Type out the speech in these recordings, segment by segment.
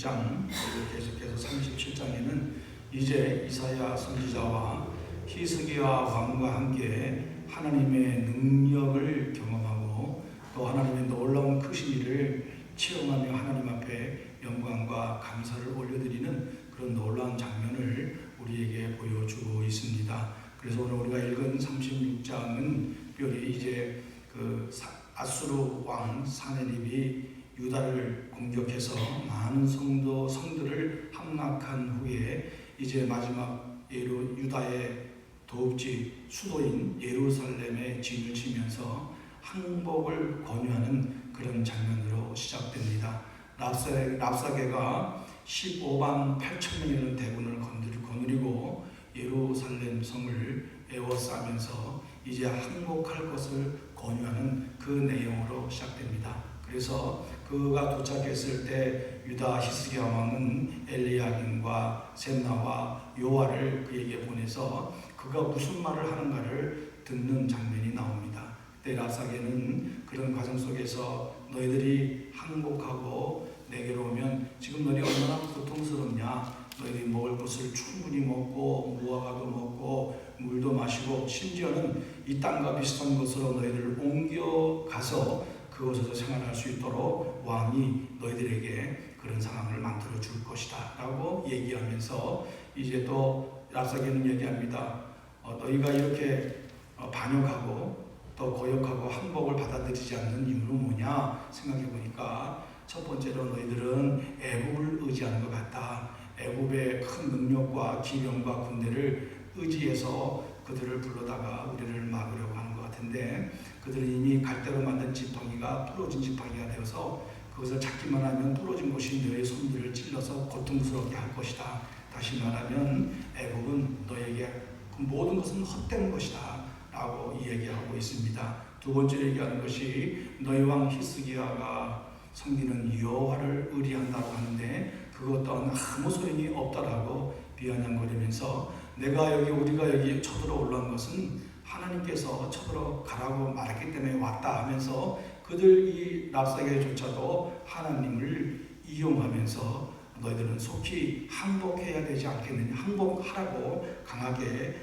36장 계속해서 37장에는 이제 이사야 선지자와 히스기야 왕과 함께 하나님의 능력을 경험하고 또 하나님의 놀라운 크신 일을 체험하며 하나님 앞에 영광과 감사를 올려드리는 그런 놀라운 장면을 우리에게 보여주고 있습니다. 그래서 오늘 우리가 읽은 36장은 특별히 이제 그 아수르 왕 사네립이 유다를 공격해서 많은 성들을 함락한 후에 이제 마지막 유다의 도읍지 수도인 예루살렘에 진을 치면서 항복을 권유하는 그런 장면으로 시작됩니다. 랍사게가 15만 8천 명이라는 대군을 거느리고 예루살렘 성을 에워싸면서 이제 항복할 것을 권유하는 그 내용으로 시작됩니다. 그래서 그가 도착했을 때 유다 히스기야 왕은 엘리야김과 셈나와 요아를 그에게 보내서 그가 무슨 말을 하는가를 듣는 장면이 나옵니다. 그때 랍사게는 그런 과정 속에서 너희들이 항복하고 내게로 오면 지금 너희 얼마나 고통스럽냐, 너희들이 먹을 것을 충분히 먹고 무화과도 먹고 물도 마시고 심지어는 이 땅과 비슷한 곳으로 너희들을 옮겨가서 그곳에서 생활할 수 있도록 왕이 너희들에게 그런 상황을 만들어 줄 것이다 라고 얘기하면서 이제 또 랍사게는 얘기합니다. 너희가 이렇게 반역하고 또 거역하고 항복을 받아들이지 않는 이유는 뭐냐 생각해 보니까 첫 번째로 너희들은 애굽을 의지하는 것 같다. 애굽의 큰 능력과 기병과 군대를 의지해서 그들을 불러다가 우리를 막으려고 하는 것 같은데 그들은 이미 갈대로 만든 지팡이가 부러진 지팡이가 되어서 그것을 잡기만 하면 부러진 곳이 너의 손들을 찔러서 고통스럽게 할 것이다. 다시 말하면 애굽은 너에게 그 모든 것은 헛된 것이다 라고 얘기하고 있습니다. 두 번째로 얘기하는 것이 너희 왕 히스기야가 섬기는 여호와를 의리한다고 하는데 그것 또한 아무 소용이 없다라고 비아냥거리면서 우리가 여기 쳐들어 올라온 것은 하나님께서 쳐들어 가라고 말했기 때문에 왔다 하면서 그들 이 랍사게조차도 하나님을 이용하면서 너희들은 속히 항복해야 되지 않겠느냐, 항복하라고 강하게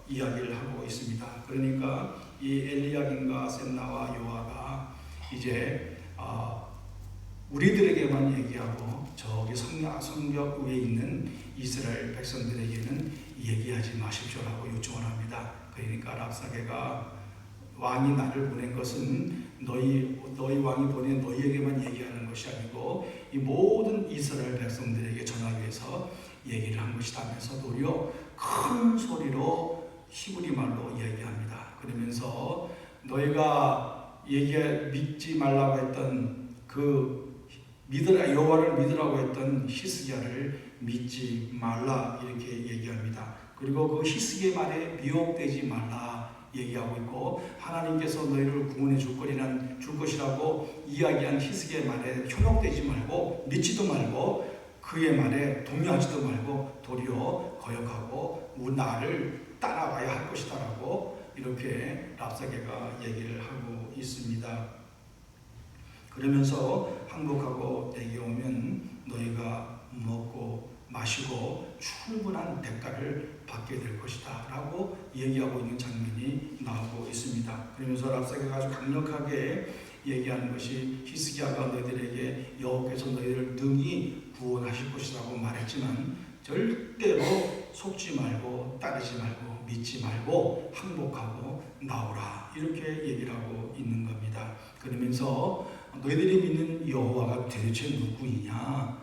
이야기를 하고 있습니다. 그러니까 이 엘리야김과 셈나와 요아가 이제 우리들에게만 얘기하고 저기 성벽 위에 있는 이스라엘 백성들에게는 얘기하지 마십시오라고 요청을 합니다. 그러니까 랍사게가 왕이 나를 보낸 것은 너희 왕이 보낸 너희에게만 얘기하는 것이 아니고 이 모든 이스라엘 백성들에게 전하기 위해서 얘기를 한 것이다 하면서 도리어 큰 소리로 히브리 말로 얘기합니다. 그러면서 너희가 믿지 말라고 했던 여호와를 믿으라고 했던 히스기야를 믿지 말라 이렇게 얘기합니다. 그리고 그 히스기야의 말에 미혹되지 말라 얘기하고 있고 하나님께서 너희를 구원해 줄 것이라고 이야기한 히스기야의 말에 현혹되지 말고 믿지도 말고 그의 말에 동요하지도 말고 도리어 거역하고 나를 따라와야 할 것이다 라고 이렇게 랍사게가 얘기를 하고 있습니다. 그러면서 항복하고 내게 오면 너희가 먹고 마시고 충분한 대가를 받게 될 것이다 라고 얘기하고 있는 장면이 나오고 있습니다. 그러면서 랍사게가 아주 강력하게 얘기하는 것이 히스기야가 너희들에게 여호와께서 너희들을 능히 구원하실 것이라고 말했지만 절대로 속지 말고 따르지 말고 믿지 말고 항복하고 나오라 이렇게 얘기를 하고 있는 겁니다. 그러면서 너희들이 믿는 여호와가 도대체 누구이냐?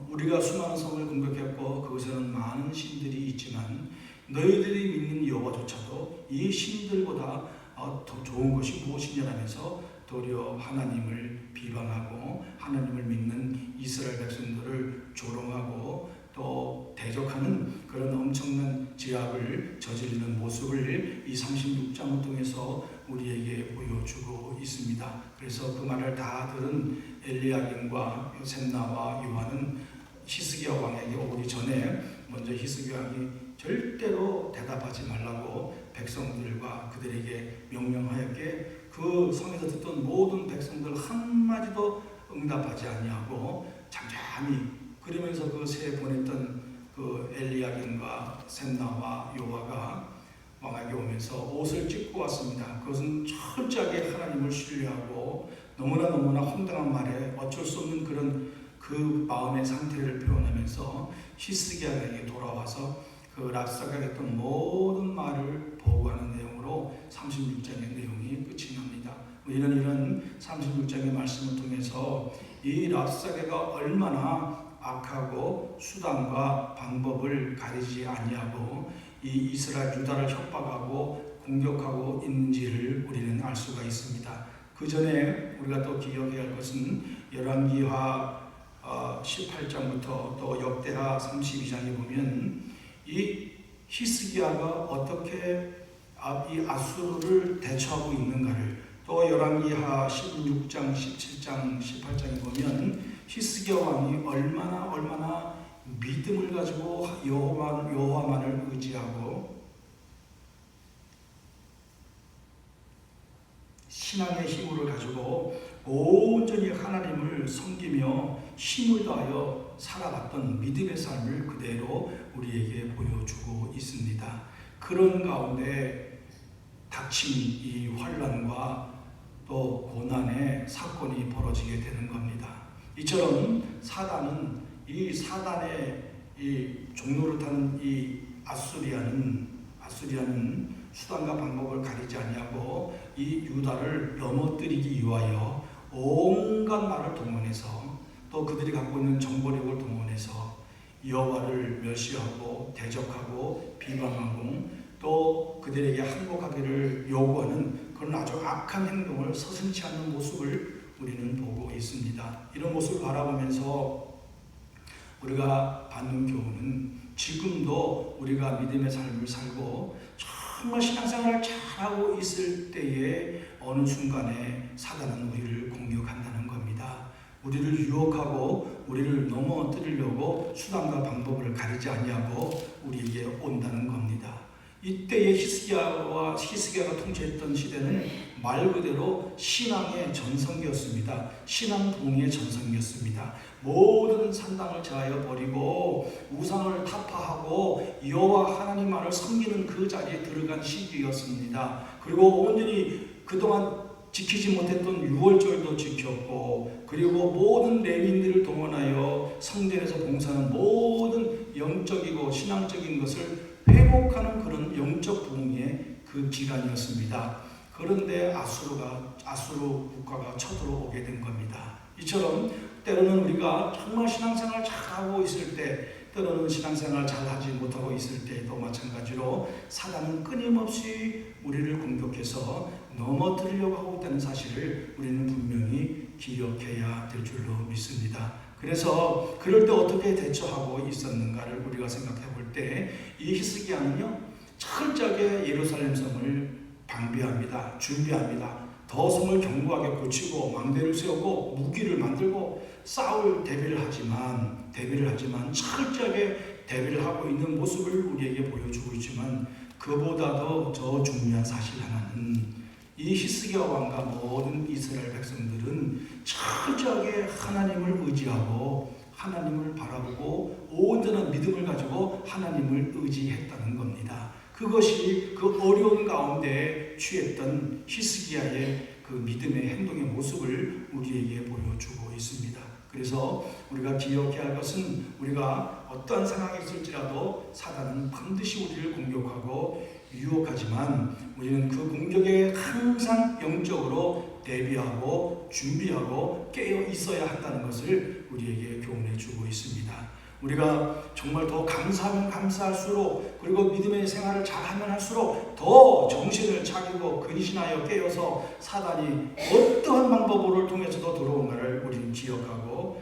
우리가 수많은 성을 공격했고 그것에는 많은 신들이 있지만 너희들이 믿는 여호와조차도 이 신들보다 더 좋은 것이 무엇이냐라면서 도리어 하나님을 비방하고 하나님을 믿는 이스라엘 백성들을 조롱하고 또 대적하는 그런 엄청난 죄악을 저지르는 모습을 이 36장을 통해서 우리에게 보여주고 있습니다. 그래서 그 말을 다 들은 엘리야김과 셈나와 요한은 히스기야 왕에게 오기 전에 먼저 히스기야 왕이 절대로 대답하지 말라고 백성들과 그들에게 명령하였기에 그 성에서 듣던 모든 백성들 한마디도 응답하지 아니하고 잠잠 감히 그러면서 그 새 보냈던 그 엘리야긴과 셈나와 요아가 왕에게 오면서 옷을 찢고 왔습니다. 그것은 철저하게 하나님을 신뢰하고 너무나 황당한 말에 어쩔 수 없는 그런 그 마음의 상태를 표현하면서 히스기야에게 돌아와서 그 랍사가가 했던 모든 말을 보고하는 내용으로 36장의 내용이 끝이 납니다. 우리는 이런 36장의 말씀을 통해서 이 랍사가가 얼마나 악하고 수단과 방법을 가리지 아니하고 이 이스라엘 유다를 협박하고 공격하고 있는지를 우리는 알 수가 있습니다. 그 전에 우리가 또 기억해야 할 것은 열왕기하 18장부터 또 역대하 32장에 보면 이 히스기야가 어떻게 이 아수르를 대처하고 있는가를, 또 열왕기하 16장, 17장, 18장에 보면 히스기야 왕이 얼마나 믿음을 가지고 여호와만을 의지하고 신앙의 힘을 가지고 온전히 하나님을 섬기며 힘을 다하여 살아갔던 믿음의 삶을 그대로 우리에게 보여주고 있습니다. 그런 가운데 닥친 이 환난과 또 고난의 사건이 벌어지게 되는 겁니다. 이처럼 사단은 이 사단의 이 종로를 타는 이 아수리아는 수단과 방법을 가리지 아니하고 이 유다를 넘어뜨리기 위하여 온갖 말을 동원해서 또 그들이 갖고 있는 정보력을 동원해서 여호와를 멸시하고 대적하고 비방하고 또 그들에게 항복하기를 요구하는 그런 아주 악한 행동을 서슴지 않는 모습을 우리는 보고 있습니다. 이런 모습을 바라보면서 우리가 받는 교훈은 지금도 우리가 믿음의 삶을 살고 정말 신앙생활을 잘하고 있을 때에 어느 순간에 사단은 우리를 공격한다는 겁니다. 우리를 유혹하고 우리를 넘어뜨리려고 수단과 방법을 가리지 아니하고 우리에게 온다는 겁니다. 이때의 히스기야가 통치했던 시대는 말 그대로 신앙의 전성기였습니다. 신앙 동의의 전성기였습니다. 모든 산당을 제하여 버리고 우상을 타파하고 여호와 하나님만을 섬기는 그 자리에 들어간 시기였습니다. 그리고 온전히 그동안 지키지 못했던 유월절도 지켰고, 그리고 모든 레위인들을 동원하여 성전에서 봉사하는 모든 영적이고 신앙적인 것을 회복하는 그런 영적 부흥의 그 기간이었습니다. 그런데 아수르 국가가 쳐들어오게 된 겁니다. 이처럼 때로는 우리가 정말 신앙생활 잘하고 있을 때, 때로는 신앙생활 잘하지 못하고 있을 때도 마찬가지로 사단은 끊임없이 우리를 공격해서 넘어뜨리려고 하고 있다는 사실을 우리는 분명히 기억해야 될 줄로 믿습니다. 그래서 그럴 때 어떻게 대처하고 있었는가를 우리가 생각해 볼 때 이 히스기야는요, 철저하게 예루살렘 성을 방비합니다. 준비합니다. 더 성을 견고하게 고치고 망대를 세우고 무기를 만들고 싸울 대비를 하지만 철저하게 대비를 하고 있는 모습을 우리에게 보여주고 있지만, 그보다도 더 중요한 사실 하나는 이 히스기야 왕과 모든 이스라엘 백성들은 철저하게 하나님을 의지하고 하나님을 바라보고 온전한 믿음을 가지고 하나님을 의지했다는 겁니다. 그것이 그 어려운 가운데 취했던 히스기야의 그 믿음의 행동의 모습을 우리에게 보여주고 있습니다. 그래서 우리가 기억해야 할 것은, 우리가 어떠한 상황이 있을지라도 사단은 반드시 우리를 공격하고 유혹하지만 우리는 그 공격에 항상 영적으로 대비하고 준비하고 깨어 있어야 한다는 것을 우리에게 교훈해 주고 있습니다. 우리가 정말 더 감사하면 감사할수록, 그리고 믿음의 생활을 잘하면 할수록 더 정신을 차리고 근신하여 깨어서 사단이 어떠한 방법을 통해서도 들어온가를 우리는 기억하고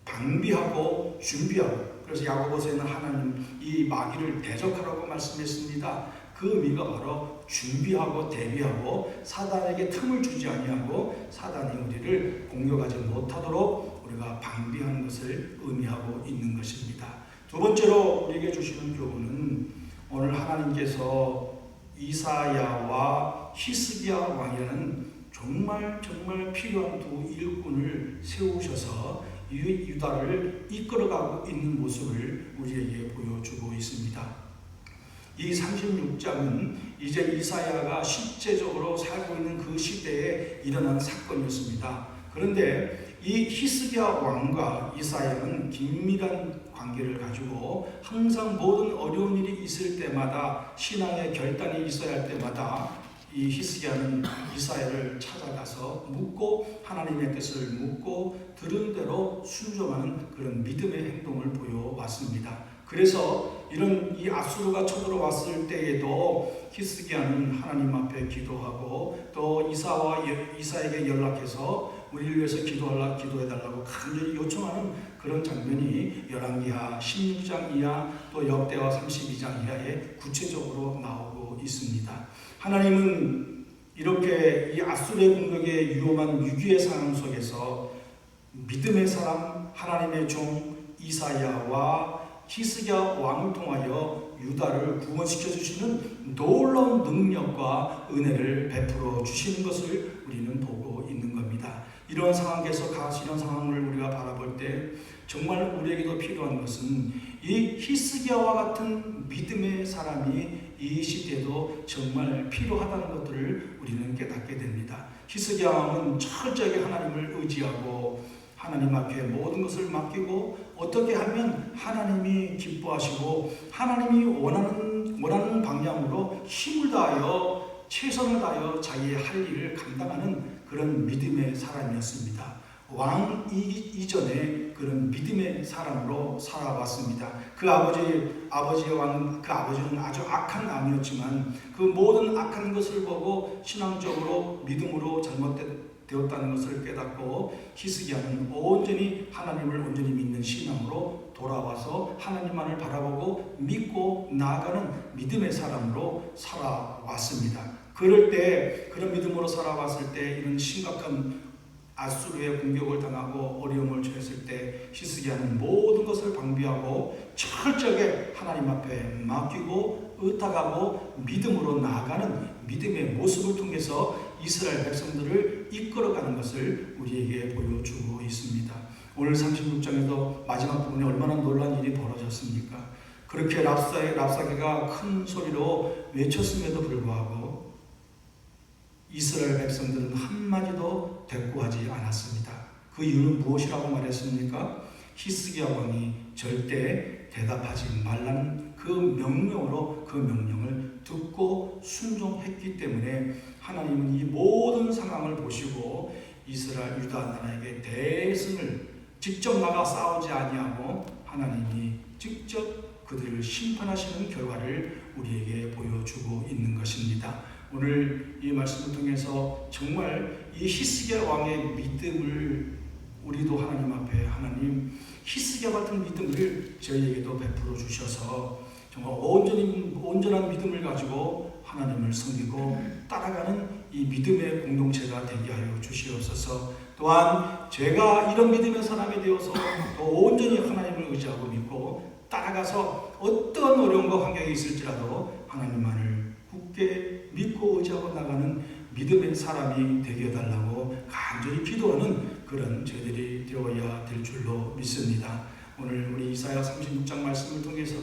방비하고 준비하고, 그래서 야고보서에는 하나님 이 마귀를 대적하라고 말씀했습니다. 그 의미가 바로 준비하고 대비하고 사단에게 틈을 주지 아니하고 사단이 우리를 공격하지 못하도록 우리가 방비하는 것을 의미하고 있는 것입니다. 두 번째로 우리에게 주시는 교훈은, 오늘 하나님께서 이사야와 히스기야 왕이라는 정말 필요한 두 일꾼을 세우셔서 유다를 이끌어가고 있는 모습을 우리에게 보여주고 있습니다. 이 36장은 이제 이사야가 실제적으로 살고 있는 그 시대에 일어난 사건이었습니다. 그런데 이 히스기야 왕과 이사야는 긴밀한 관계를 가지고 항상 모든 어려운 일이 있을 때마다, 신앙의 결단이 있어야 할 때마다 이 히스기야는 이사야를 찾아가서 묻고 하나님의 뜻을 묻고 들은 대로 순종하는 그런 믿음의 행동을 보여왔습니다. 그래서 이런 이 아수르가 쳐들어왔을 때에도 히스기야는 하나님 앞에 기도하고 또 이사에게 연락해서 우리를 위해서 기도해달라고 간절히 요청하는 그런 장면이 열왕기하 16장 이하 또 역대하 32장 이하에 구체적으로 나오고 있습니다. 하나님은 이렇게 이 아수르의 공격에 위험한 위기의 상황 속에서 믿음의 사람 하나님의 종 이사야와 히스기야 왕을 통하여 유다를 구원시켜 주시는 놀라운 능력과 은혜를 베풀어 주시는 것을 우리는 보고 있는 겁니다. 이런 상황에서 이런 상황을 우리가 바라볼 때 정말 우리에게도 필요한 것은 이 히스기야와 같은 믿음의 사람이 이 시대에도 정말 필요하다는 것들을 우리는 깨닫게 됩니다. 히스기야 왕은 철저하게 하나님을 의지하고 하나님 앞에 모든 것을 맡기고 어떻게 하면 하나님이 기뻐하시고 하나님이 원하는 방향으로 힘을 다하여 최선을 다하여 자기의 할 일을 감당하는 그런 믿음의 사람이었습니다. 왕 이전에 그런 믿음의 사람으로 살아왔습니다. 그 아버지의 왕은 그 아버지는 아주 악한 왕이었지만 그 모든 악한 것을 보고 신앙적으로 믿음으로 잘못되었다는 것을 깨닫고 히스기야는 온전히 하나님을 온전히 믿는 신앙으로 돌아와서 하나님만을 바라보고 믿고 나아가는 믿음의 사람으로 살아왔습니다. 그럴 때 그런 믿음으로 살아왔을 때 이런 심각한 아수르의 공격을 당하고 어려움을 처했을 때 히스기야는 모든 것을 방비하고 철저하게 하나님 앞에 맡기고 의탁하고 믿음으로 나아가는 믿음의 모습을 통해서 이스라엘 백성들을 이끌어가는 것을 우리에게 보여주고 있습니다. 오늘 36장에도 마지막 부분에 얼마나 놀라운 일이 벌어졌습니까? 그렇게 랍사게가 큰 소리로 외쳤음에도 불구하고 이스라엘 백성들은 한마디도 대꾸하지 않았습니다. 그 이유는 무엇이라고 말했습니까? 히스기야 왕이 절대 대답하지 말라는 그 명령으로 그 명령을 듣고 순종했기 때문에 하나님은 이 모든 상황을 보시고 이스라엘 유다 나라에게 대승을 직접 나가 싸우지 아니하고 하나님이 직접 그들을 심판하시는 결과를 우리에게 보여주고 있는 것입니다. 오늘 이 말씀을 통해서 정말 이 히스기야 왕의 믿음을 우리도 하나님 앞에 하나님 히스기야 같은 믿음을 저희에게도 베풀어 주셔서 정말 온전한 믿음을 가지고 하나님을 섬기고 따라가는 이 믿음의 공동체가 되게 하여 주시옵소서. 또한 제가 이런 믿음의 사람이 되어서 또 온전히 하나님을 의지하고 믿고 따라가서 어떤 어려움과 환경이 있을지라도 하나님만을 굳게 믿고 의지하고 나가는 믿음의 사람이 되게 해달라고 간절히 기도하는 그런 저희들이 되어야 될 줄로 믿습니다. 오늘 우리 이사야 36장 말씀을 통해서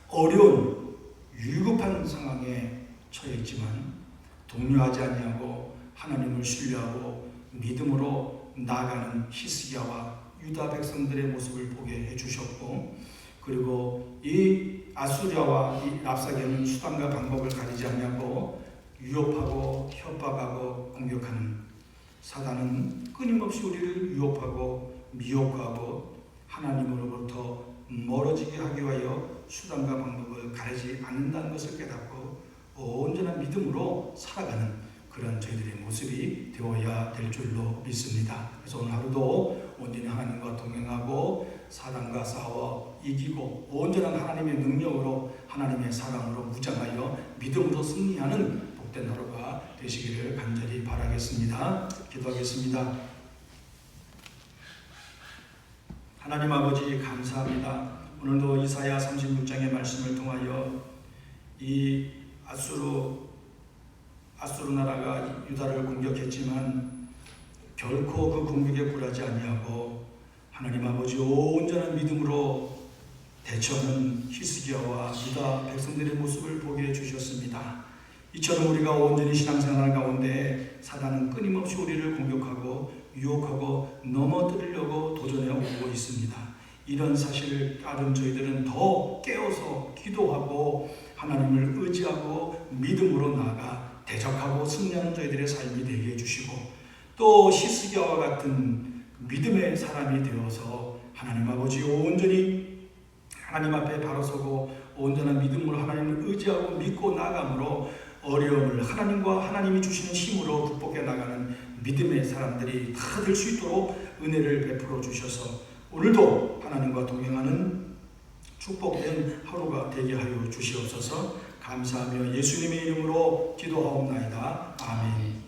어려운 위급한 상황에 처해 있지만 동요하지 아니하고 하나님을 신뢰하고 믿음으로 나아가는 히스기야와 유다 백성들의 모습을 보게 해주셨고, 그리고 이 아수르와 이 랍사게는 수단과 방법을 가리지 않냐고 위협하고 협박하고 공격하는 사단은 끊임없이 우리를 유혹하고 미혹하고 하나님으로부터 멀어지게 하기 위하여 수단과 방법을 가리지 않는다는 것을 깨닫고 온전한 믿음으로 살아가는 그런 저희들의 모습이 되어야 될 줄로 믿습니다. 그래서 오늘 하루도 온전히 하나님과 동행하고 사단과 싸워 이기고 온전한 하나님의 능력으로 하나님의 사랑으로 무장하여 믿음으로 승리하는 복된 하루가 되시기를 간절히 바라겠습니다. 기도하겠습니다. 하나님 아버지 감사합니다. 오늘도 이사야 36장의 말씀을 통하여 이 아수르 나라가 유다를 공격했지만 결코 그 공격에 굴하지 아니하고 하나님 아버지 온전한 믿음으로 대처하는 히스기야와 유다 백성들의 모습을 보게 해주셨습니다. 이처럼 우리가 온전히 신앙생활 가운데 사단은 끊임없이 우리를 공격하고 유혹하고 넘어뜨리려고 도전해 오고 있습니다. 이런 사실을 알은 저희들은 더 깨어서 기도하고 하나님을 의지하고 믿음으로 나아가 대적하고 승리하는 저희들의 삶이 되게 해주시고, 또 히스기야와 같은 믿음의 사람이 되어서 하나님 아버지 온전히 하나님 앞에 바로 서고 온전한 믿음으로 하나님을 의지하고 믿고 나아감으로 어려움을 하나님과 하나님이 주시는 힘으로 극복해 나가는 믿음의 사람들이 다 될 수 있도록 은혜를 베풀어 주셔서 오늘도 하나님과 동행하는 축복된 하루가 되게 하여 주시옵소서. 감사하며 예수님의 이름으로 기도하옵나이다. 아멘.